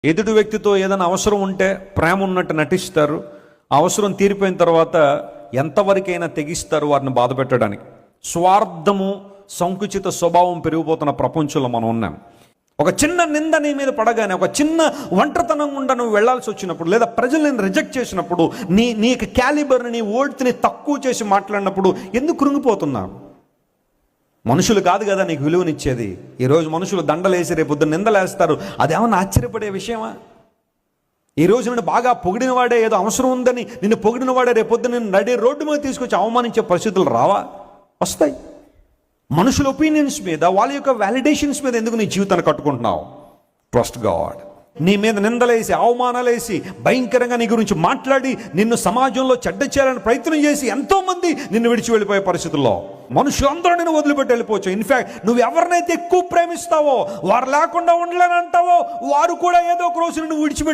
ఎదుటి వ్యక్తితో ఏదైనా అవసరం ఉంటే ప్రేమ ఉన్నట్టు నటిస్తారు, అవసరం తీరిపోయిన తర్వాత ఎంతవరకైనా తెగిస్తారు వారిని బాధ పెట్టడానికి. స్వార్థము, సంకుచిత స్వభావం పెరిగిపోతున్న ప్రపంచంలో మనం ఉన్నాం. ఒక చిన్న నింద నీ మీద పడగానే, ఒక చిన్న ఒంటరితనం గుండా నువ్వు వెళ్లాల్సి వచ్చినప్పుడు, లేదా ప్రజలు నేను రిజెక్ట్ చేసినప్పుడు, నీకు క్యాలిబర్ని, నీ ఓడ్ని తక్కువ చేసి మాట్లాడినప్పుడు ఎందుకు కృంగిపోతున్నావు? మనుషులు కాదు కదా నీకు విలువనిచ్చేది. ఈరోజు మనుషులు దండలేసి రేపొద్దు నిందలేస్తారు. అదేమన్నా ఆశ్చర్యపడే విషయమా? ఈరోజు నిన్ను బాగా పొగిడిన వాడే, ఏదో అవసరం ఉందని నిన్ను పొగిడిన వాడే రేపొద్దు నిన్ను నడి రోడ్డు మీద తీసుకొచ్చి అవమానించే పరిస్థితులు రావా? వస్తాయి. మనుషుల ఒపీనియన్స్ మీద, వాళ్ళ యొక్క వ్యాలిడేషన్స్ మీద ఎందుకు నీ జీవితాన్ని కట్టుకుంటున్నావు? Trust God. నీ మీద నిందలేసి, అవమానాలేసి, భయంకరంగా నీ గురించి మాట్లాడి, నిన్ను సమాజంలో చెడ్డ చేయాలని ప్రయత్నం చేసి ఎంతోమంది నిన్ను విడిచి వెళ్ళిపోయే పరిస్థితుల్లో మనుషులందరూ నిన్ను వదిలిపెట్టి వెళ్ళిపోవచ్చు. ఇన్ఫ్యాక్ట్ నువ్వు ఎవరినైతే ఎక్కువ ప్రేమిస్తావో, వారు లేకుండా ఉండలేనంటావో, వారు కూడా ఏదో ఒక రోజు నిన్ను విడిచిపెట్టి